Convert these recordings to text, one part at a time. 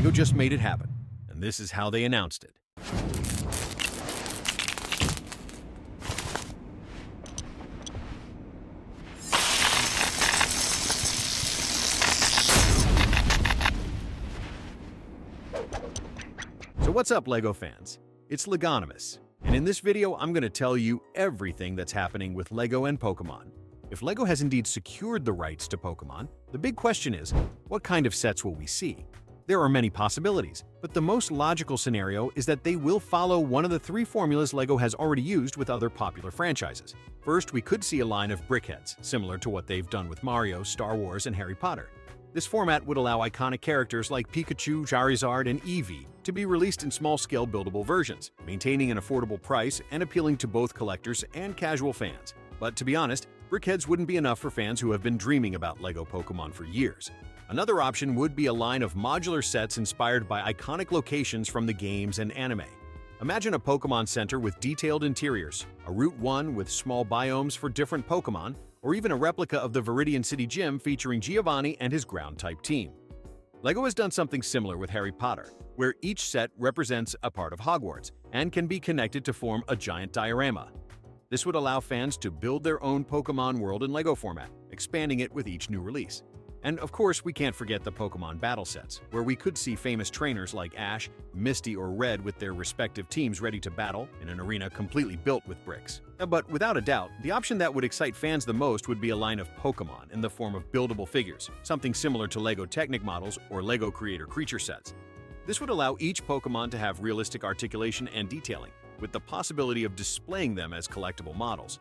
LEGO just made it happen, and this is how they announced it. So what's up, LEGO fans? It's Legonomus, and in this video I'm going to tell you everything that's happening with LEGO and Pokemon. If LEGO has indeed secured the rights to Pokemon, the big question is, what kind of sets will we see? There are many possibilities, but the most logical scenario is that they will follow one of the three formulas LEGO has already used with other popular franchises. First, we could see a line of brickheads, similar to what they've done with Mario, Star Wars, and Harry Potter. This format would allow iconic characters like Pikachu, Charizard, and Eevee to be released in small-scale buildable versions, maintaining an affordable price and appealing to both collectors and casual fans. But to be honest, brickheads wouldn't be enough for fans who have been dreaming about LEGO Pokemon for years. Another option would be a line of modular sets inspired by iconic locations from the games and anime. Imagine a Pokemon Center with detailed interiors, a Route 1 with small biomes for different Pokemon, or even a replica of the Viridian City Gym featuring Giovanni and his ground-type team. LEGO has done something similar with Harry Potter, where each set represents a part of Hogwarts and can be connected to form a giant diorama. This would allow fans to build their own Pokemon world in LEGO format, expanding it with each new release. And of course, we can't forget the Pokemon battle sets, where we could see famous trainers like Ash, Misty, or Red with their respective teams ready to battle in an arena completely built with bricks. But without a doubt, the option that would excite fans the most would be a line of Pokemon in the form of buildable figures, something similar to LEGO Technic models or LEGO Creator Creature sets. This would allow each Pokemon to have realistic articulation and detailing, with the possibility of displaying them as collectible models.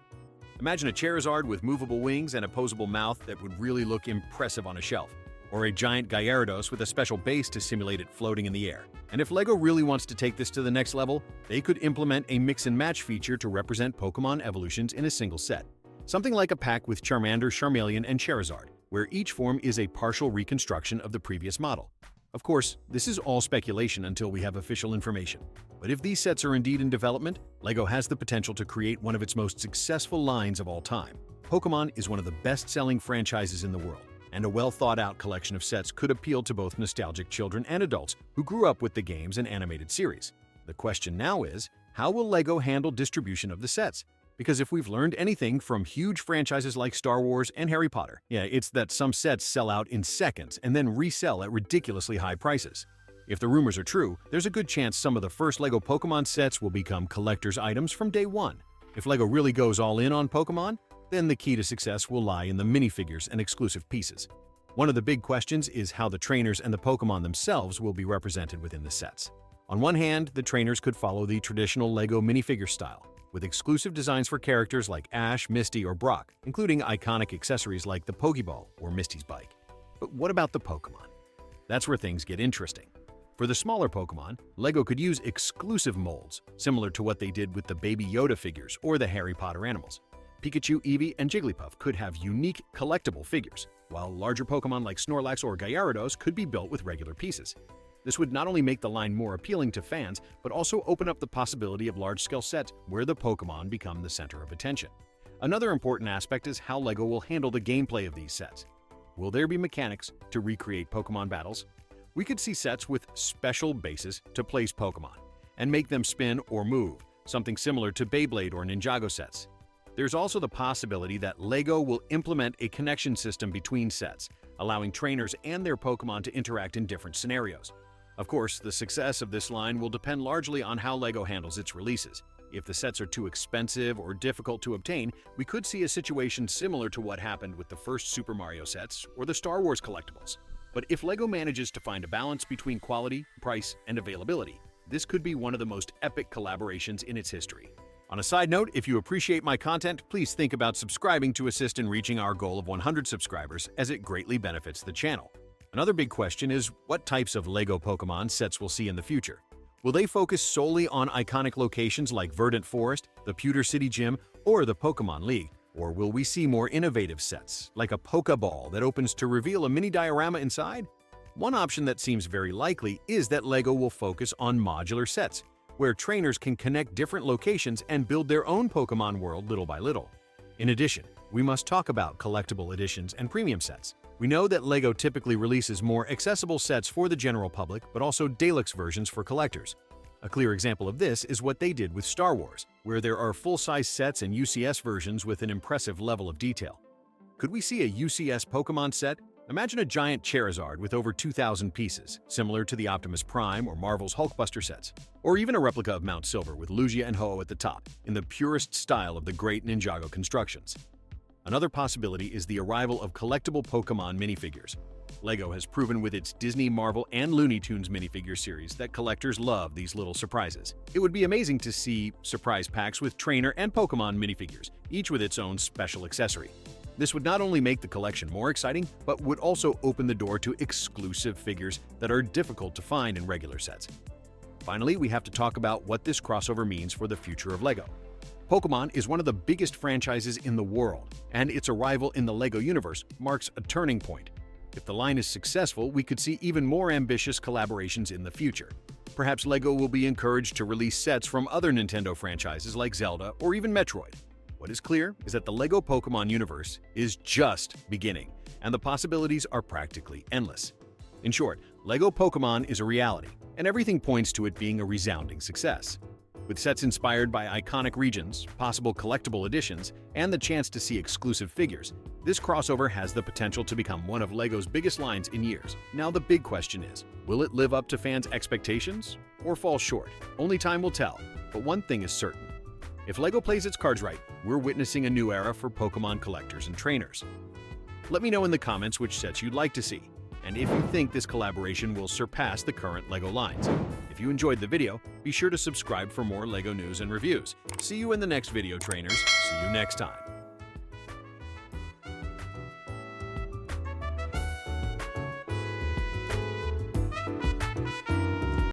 Imagine a Charizard with movable wings and opposable mouth that would really look impressive on a shelf, or a giant Gyarados with a special base to simulate it floating in the air. And if LEGO really wants to take this to the next level, they could implement a mix-and-match feature to represent Pokemon evolutions in a single set. Something like a pack with Charmander, Charmeleon, and Charizard, where each form is a partial reconstruction of the previous model. Of course, this is all speculation until we have official information. But if these sets are indeed in development, LEGO has the potential to create one of its most successful lines of all time. Pokemon is one of the best-selling franchises in the world, and a well-thought-out collection of sets could appeal to both nostalgic children and adults who grew up with the games and animated series. The question now is, how will LEGO handle distribution of the sets? Because if we've learned anything from huge franchises like Star Wars and Harry Potter, it's that some sets sell out in seconds and then resell at ridiculously high prices. If the rumors are true, there's a good chance some of the first LEGO Pokemon sets will become collector's items from day one. If LEGO really goes all in on Pokemon, then the key to success will lie in the minifigures and exclusive pieces. One of the big questions is how the trainers and the Pokemon themselves will be represented within the sets. On one hand, the trainers could follow the traditional LEGO minifigure style, with exclusive designs for characters like Ash, Misty, or Brock, including iconic accessories like the Pokeball or Misty's bike. But what about the Pokemon? That's where things get interesting. For the smaller Pokemon, LEGO could use exclusive molds, similar to what they did with the Baby Yoda figures or the Harry Potter animals. Pikachu, Eevee, and Jigglypuff could have unique, collectible figures, while larger Pokemon like Snorlax or Gyarados could be built with regular pieces. This would not only make the line more appealing to fans, but also open up the possibility of large-scale sets where the Pokemon become the center of attention. Another important aspect is how LEGO will handle the gameplay of these sets. Will there be mechanics to recreate Pokemon battles? We could see sets with special bases to place Pokemon and make them spin or move, something similar to Beyblade or Ninjago sets. There's also the possibility that LEGO will implement a connection system between sets, allowing trainers and their Pokemon to interact in different scenarios. Of course, the success of this line will depend largely on how LEGO handles its releases. If the sets are too expensive or difficult to obtain, we could see a situation similar to what happened with the first Super Mario sets or the Star Wars collectibles. But if LEGO manages to find a balance between quality, price, and availability, this could be one of the most epic collaborations in its history. On a side note, if you appreciate my content, please think about subscribing to assist in reaching our goal of 100 subscribers, as it greatly benefits the channel. Another big question is what types of LEGO Pokemon sets we'll see in the future. Will they focus solely on iconic locations like Verdant Forest, the Pewter City Gym, or the Pokemon League? Or will we see more innovative sets, like a Pokeball that opens to reveal a mini diorama inside? One option that seems very likely is that LEGO will focus on modular sets, where trainers can connect different locations and build their own Pokemon world little by little. In addition, we must talk about collectible editions and premium sets. We know that LEGO typically releases more accessible sets for the general public, but also deluxe versions for collectors. A clear example of this is what they did with Star Wars, where there are full-size sets and UCS versions with an impressive level of detail. Could we see a UCS Pokemon set? Imagine a giant Charizard with over 2,000 pieces, similar to the Optimus Prime or Marvel's Hulkbuster sets. Or even a replica of Mount Silver with Lugia and Ho-Oh at the top, in the purest style of the great Ninjago constructions. Another possibility is the arrival of collectible Pokemon minifigures. LEGO has proven with its Disney, Marvel, and Looney Tunes minifigure series that collectors love these little surprises. It would be amazing to see surprise packs with trainer and Pokemon minifigures, each with its own special accessory. This would not only make the collection more exciting, but would also open the door to exclusive figures that are difficult to find in regular sets. Finally, we have to talk about what this crossover means for the future of LEGO. Pokemon is one of the biggest franchises in the world, and its arrival in the LEGO universe marks a turning point. If the line is successful, we could see even more ambitious collaborations in the future. Perhaps LEGO will be encouraged to release sets from other Nintendo franchises like Zelda or even Metroid. What is clear is that the LEGO Pokemon universe is just beginning, and the possibilities are practically endless. In short, LEGO Pokemon is a reality, and everything points to it being a resounding success. With sets inspired by iconic regions, possible collectible editions, and the chance to see exclusive figures, this crossover has the potential to become one of LEGO's biggest lines in years. Now the big question is, will it live up to fans' expectations or fall short? Only time will tell, but one thing is certain. If LEGO plays its cards right, we're witnessing a new era for Pokemon collectors and trainers. Let me know in the comments which sets you'd like to see, and if you think this collaboration will surpass the current LEGO lines. If you enjoyed the video, be sure to subscribe for more LEGO news and reviews. See you in the next video, trainers. See you next time.